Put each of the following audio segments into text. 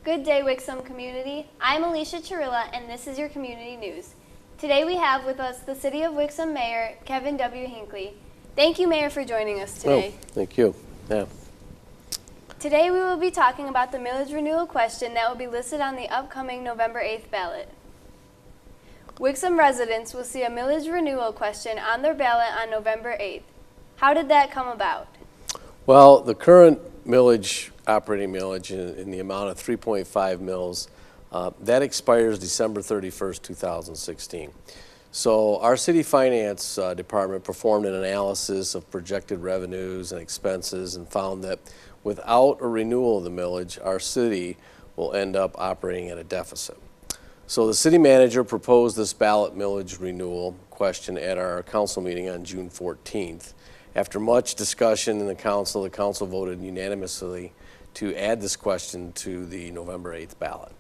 Good day, Wixom community. I'm Alicia Chirilla, and this is your community news. Today we have with us the City of Wixom Mayor, Kevin W. Hinckley. Thank you, Mayor, for joining us today. Oh, thank you. Yeah. Today we will be talking about the millage renewal question that will be listed on the upcoming November 8th ballot. Wixom residents will see a millage renewal question on their ballot on November 8th. How did that come about? Well, the current millage, operating millage in the amount of 3.5 mils, that expires December 31st, 2016. So our city finance department performed an analysis of projected revenues and expenses and found that without a renewal of the millage, our city will end up operating at a deficit. So the city manager proposed this ballot millage renewal question at our council meeting on June 14th. After much discussion in the council voted unanimously to add this question to the November 8th ballot.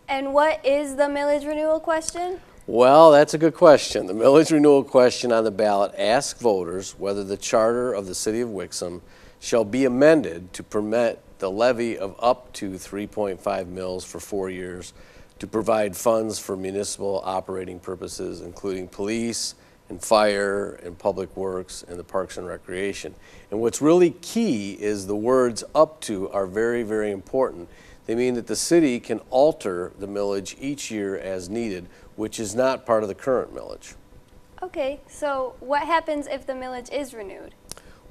And what is the millage renewal question? Well, that's a good question. The millage renewal question on the ballot asks voters whether the charter of the city of Wixom shall be amended to permit the levy of up to 3.5 mils for 4 years to provide funds for municipal operating purposes, including police and fire and public works and the parks and recreation. And what's really key is the words up to are very, very important. They mean that the city can alter the millage each year as needed, which is not part of the current millage. Okay, so what happens if the millage is renewed?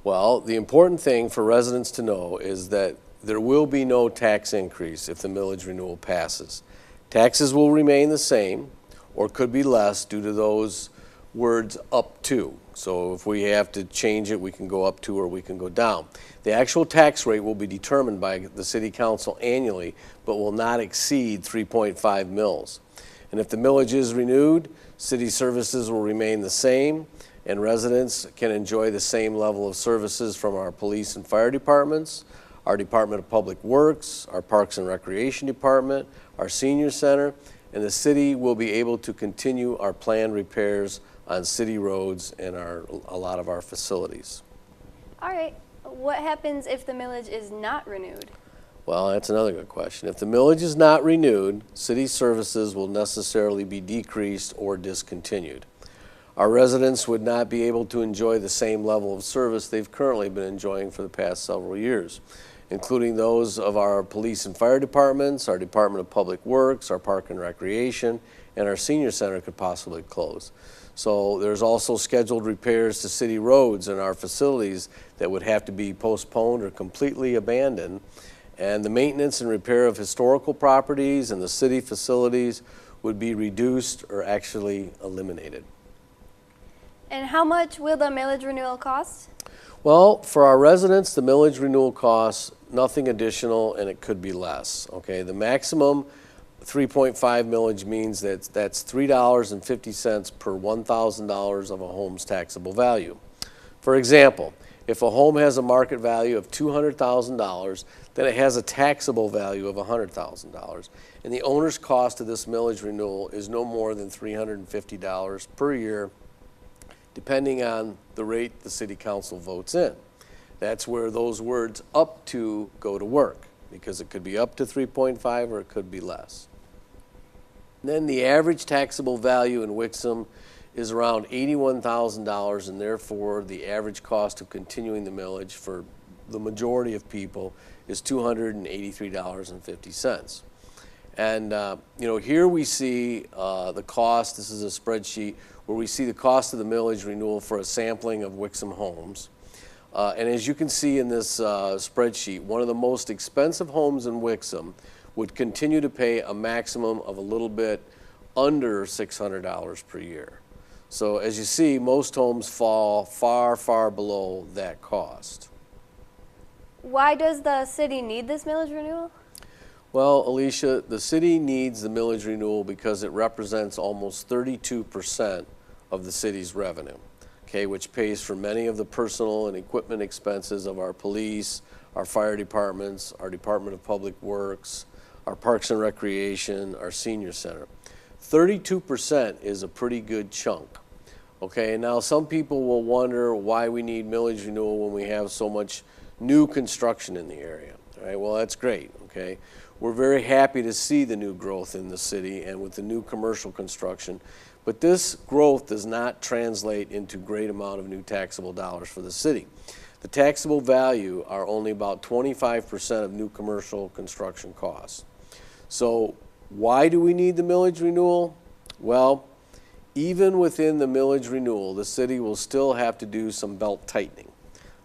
Well, the important thing for residents to know is that there will be no tax increase if the millage renewal passes. Taxes will remain the same or could be less due to those words up to. So if we have to change it, we can go up to or we can go down. The actual tax rate will be determined by the city council annually, but will not exceed 3.5 mils. And if the millage is renewed, city services will remain the same and residents can enjoy the same level of services from our police and fire departments, our Department of Public Works, our Parks and Recreation Department, our Senior Center, and the city will be able to continue our planned repairs on city roads and a lot of our facilities. All right, what happens if the millage is not renewed? Well, that's another good question. If the millage is not renewed, city services will necessarily be decreased or discontinued. Our residents would not be able to enjoy the same level of service they've currently been enjoying for the past several years, including those of our police and fire departments, our Department of Public Works, our Park and Recreation, and our Senior Center could possibly close. So there's also scheduled repairs to city roads and our facilities that would have to be postponed or completely abandoned. And the maintenance and repair of historical properties and the city facilities would be reduced or actually eliminated. And how much will the millage renewal cost? Well, for our residents, the millage renewal costs nothing additional and it could be less. Okay, the maximum 3.5 millage means that that's $3.50 per $1,000 of a home's taxable value. For example, if a home has a market value of $200,000, then it has a taxable value of $100,000. And the owner's cost of this millage renewal is no more than $350 per year, depending on the rate the city council votes in. That's where those words up to go to work, because it could be up to 3.5 or it could be less. Then the average taxable value in Wixom is around $81,000, and therefore the average cost of continuing the millage for the majority of people is $283.50. And here we see the cost. This is a spreadsheet where we see the cost of the millage renewal for a sampling of Wixom homes. And as you can see in this spreadsheet, one of the most expensive homes in Wixom would continue to pay a maximum of a little bit under $600 per year. So as you see, most homes fall far, far below that cost. Why does the city need this millage renewal? Well, Alicia, the city needs the millage renewal because it represents almost 32% of the city's revenue, okay, which pays for many of the personal and equipment expenses of our police, our fire departments, our Department of Public Works, our Parks and Recreation, our Senior Center. 32% is a pretty good chunk. Okay, now some people will wonder why we need millage renewal when we have so much new construction in the area. All right, well, that's great, okay? We're very happy to see the new growth in the city and with the new commercial construction, but this growth does not translate into great amount of new taxable dollars for the city. The taxable value are only about 25% of new commercial construction costs. So why do we need the millage renewal? Well, even within the millage renewal, the city will still have to do some belt tightening.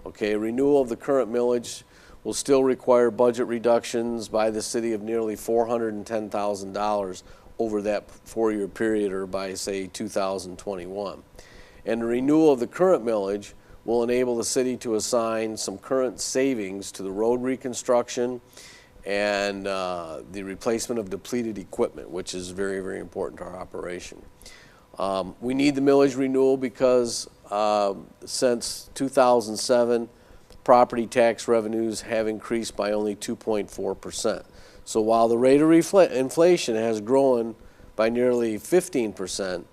Okay, renewal of the current millage will still require budget reductions by the city of nearly $410,000 over that 4-year period, or by, say, 2021. And the renewal of the current millage will enable the city to assign some current savings to the road reconstruction and the replacement of depleted equipment, which is very, very important to our operation. We need the millage renewal because since 2007, property tax revenues have increased by only 2.4%. So while the rate of inflation has grown by nearly 15%,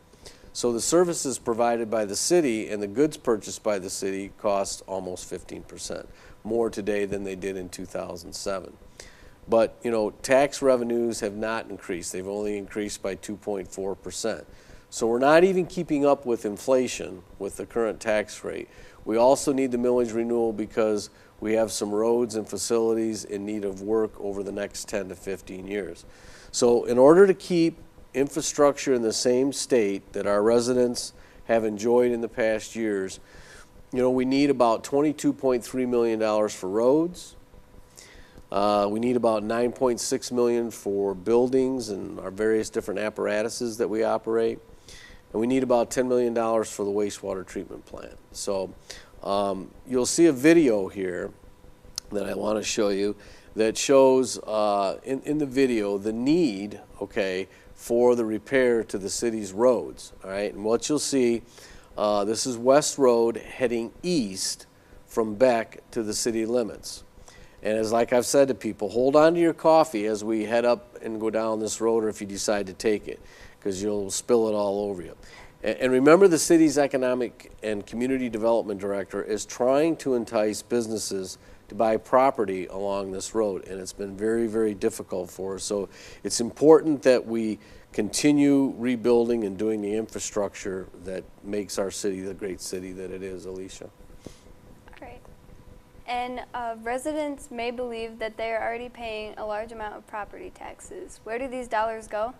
so the services provided by the city and the goods purchased by the city cost almost 15% more today than they did in 2007. But, you know, tax revenues have not increased. They've only increased by 2.4%. So we're not even keeping up with inflation with the current tax rate. We also need the millage renewal because we have some roads and facilities in need of work over the next 10 to 15 years. So in order to keep infrastructure in the same state that our residents have enjoyed in the past years, you know, we need about $22.3 million for roads. We need about $9.6 million for buildings and our various different apparatuses that we operate. And we need about $10 million for the wastewater treatment plant. So you'll see a video here that I want to show you that shows in the video the need, okay, for the repair to the city's roads. All right, and what you'll see, this is West Road heading east from Beck to the city limits. And as like I've said to people, hold on to your coffee as we head up and go down this road, or if you decide to take it, because you'll spill it all over you. And remember, the city's economic and community development director is trying to entice businesses to buy property along this road, and it's been very, very difficult for us. So it's important that we continue rebuilding and doing the infrastructure that makes our city the great city that it is, Alicia. All right. And residents may believe that they are already paying a large amount of property taxes. Where do these dollars go?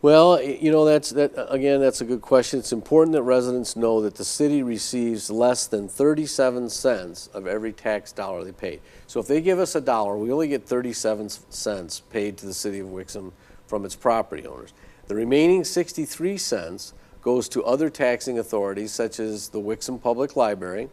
Well, you know, that's a good question. It's important that residents know that the city receives less than 37 cents of every tax dollar they pay. So if they give us $1, we only get 37 cents paid to the city of Wixom from its property owners. The remaining 63 cents goes to other taxing authorities such as the Wixom Public Library,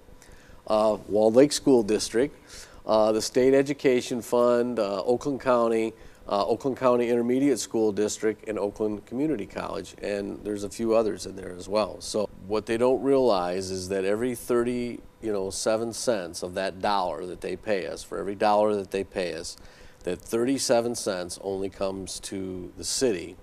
Walled Lake School District, the State Education Fund, Oakland County Intermediate School District, and Oakland Community College, and there's a few others in there as well. So what they don't realize is that every 37 cents of that dollar that they pay us, for every dollar that they pay us, that 37 cents only comes to the city,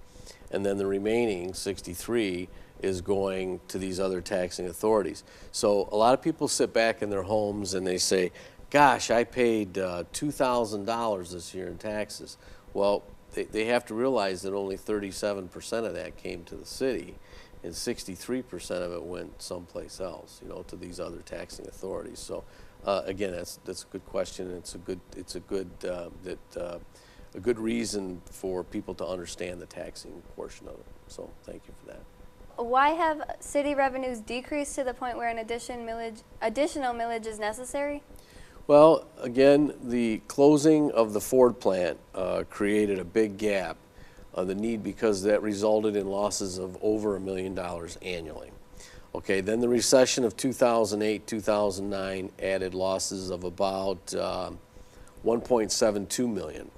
and then the remaining 63 is going to these other taxing authorities. So a lot of people sit back in their homes and they say, gosh, I paid $2,000 this year in taxes. Well, they have to realize that only 37% of that came to the city, and 63% of it went someplace else, you know, to these other taxing authorities. So, again, that's a good question. And it's a good reason for people to understand the taxing portion of it. So, thank you for that. Why have city revenues decreased to the point where an additional millage is necessary? Well, again, the closing of the Ford plant created a big gap of the need, because that resulted in losses of over $1 million annually. Okay, then the recession of 2008, 2009 added losses of about 1.72 million.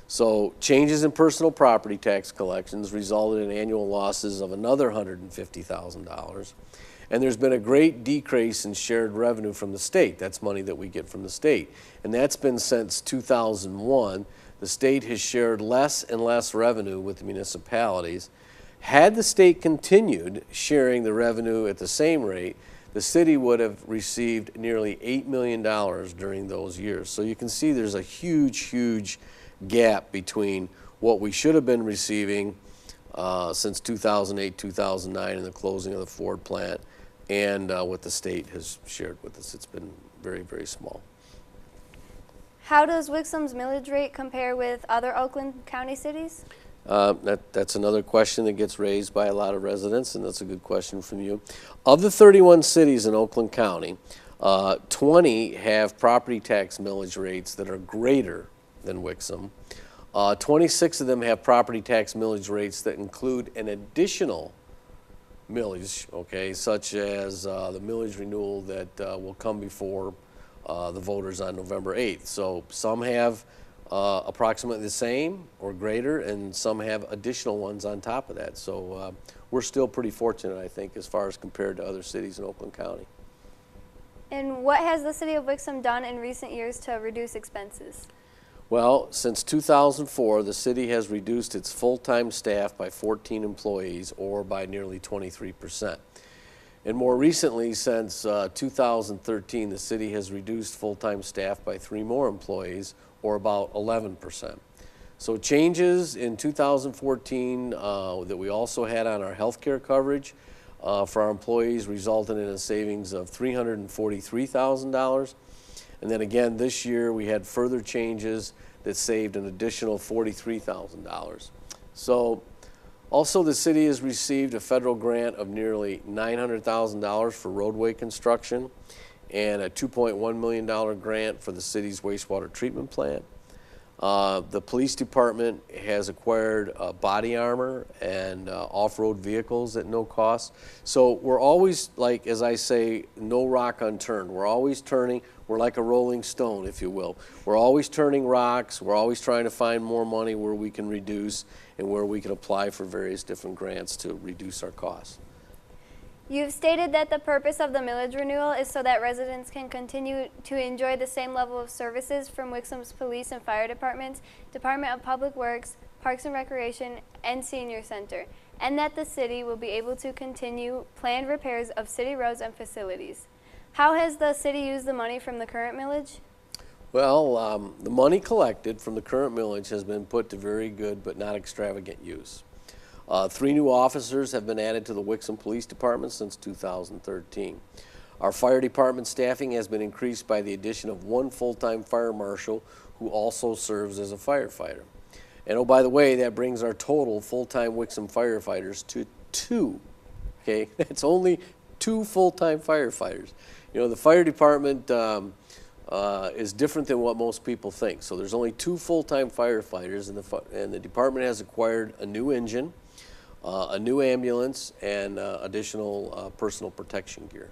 So changes in personal property tax collections resulted in annual losses of another $150,000. And there's been a great decrease in shared revenue from the state. That's money that we get from the state. And that's been since 2001. The state has shared less and less revenue with the municipalities. Had the state continued sharing the revenue at the same rate, the city would have received nearly $8 million during those years. So you can see there's a huge gap between what we should have been receiving since 2008, 2009 and the closing of the Ford plant and what the state has shared with us. It's been very small. How does Wixom's millage rate compare with other Oakland County cities? That's another question that gets raised by a lot of residents, and that's a good question from you. Of the 31 cities in Oakland County, 20 have property tax millage rates that are greater than Wixom. 26 of them have property tax millage rates that include an additional millage, okay, such as the millage renewal that will come before the voters on November 8th. So some have approximately the same or greater, and some have additional ones on top of that. So we're still pretty fortunate, I think, as far as compared to other cities in Oakland County. And what has the city of Wixom done in recent years to reduce expenses? Well, since 2004, the city has reduced its full-time staff by 14 employees, or by nearly 23%. And more recently, since 2013, the city has reduced full-time staff by 3 more employees, or about 11%. So changes in 2014 that we also had on our health care coverage for our employees resulted in a savings of $343,000. And then again, this year we had further changes that saved an additional $43,000. So also the city has received a federal grant of nearly $900,000 for roadway construction and a $2.1 million grant for the city's wastewater treatment plant. The police department has acquired body armor and off-road vehicles at no cost. So we're always, like, as I say, no rock unturned. We're always turning. We're like a rolling stone, if you will. We're always turning rocks. We're always trying to find more money where we can reduce and where we can apply for various different grants to reduce our costs. You've stated that the purpose of the millage renewal is so that residents can continue to enjoy the same level of services from Wixom's police and fire departments, Department of Public Works, Parks and Recreation, and Senior Center, and that the city will be able to continue planned repairs of city roads and facilities. How has the city used the money from the current millage? Well, the money collected from the current millage has been put to very good but not extravagant use. 3 new officers have been added to the Wixom Police Department since 2013. Our fire department staffing has been increased by the addition of 1 full-time fire marshal who also serves as a firefighter. And oh, by the way, that brings our total full-time Wixom firefighters to 2. Okay, it's only 2 full-time firefighters. You know, the fire department is different than what most people think. So there's only 2 full-time firefighters, and the department has acquired a new engine, a new ambulance, and additional personal protection gear.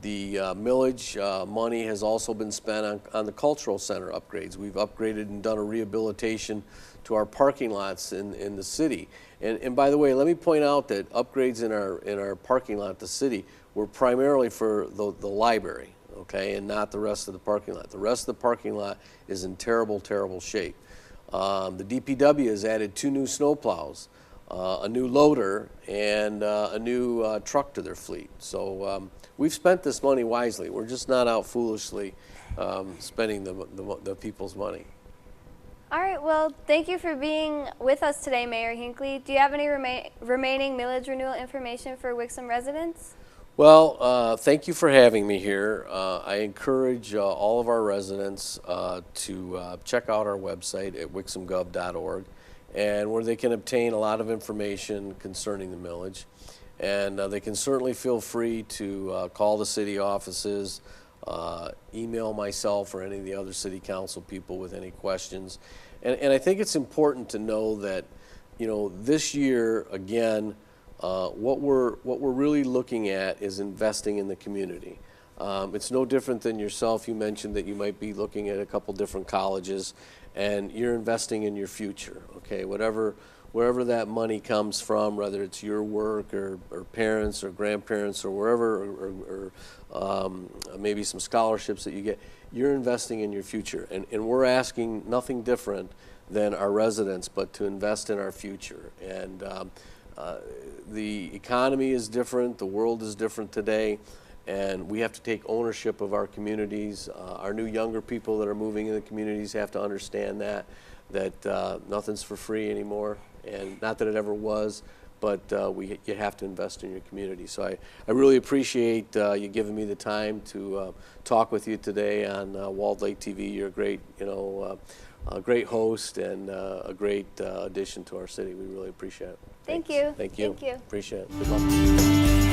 The millage money has also been spent on the cultural center upgrades. We've upgraded and done a rehabilitation to our parking lots in the city. And by the way, let me point out that upgrades in our parking lot, the city, were primarily for the library, okay, and not the rest of the parking lot. The rest of the parking lot is in terrible shape. The DPW has added 2 new snowplows, a new loader, and a new truck to their fleet. So we've spent this money wisely. We're just not out foolishly spending the people's money. All right, well, thank you for being with us today, Mayor Hinckley. Do you have any remaining millage renewal information for Wixom residents? Well, thank you for having me here. I encourage all of our residents to check out our website at wixomgov.org, and where they can obtain a lot of information concerning the millage. And they can certainly feel free to call the city offices, email myself or any of the other city council people with any questions. And I think it's important to know that, you know, this year, again, what we're really looking at is investing in the community. It's no different than yourself. You mentioned that you might be looking at a couple different colleges, and you're investing in your future. Okay, wherever that money comes from, whether it's your work or parents or grandparents or wherever, or maybe some scholarships that you get, you're investing in your future. And we're asking nothing different than our residents, but to invest in our future. And the economy is different, the world is different today, and we have to take ownership of our communities. Our new younger people that are moving in the communities have to understand that nothing's for free anymore, and not that it ever was, but you have to invest in your community. So I really appreciate you giving me the time to talk with you today on Walled Lake TV. You're a great, a great host and a great addition to our city. We really appreciate it. Thank Thanks. you. Thank you. Thank you. Appreciate it. Good luck.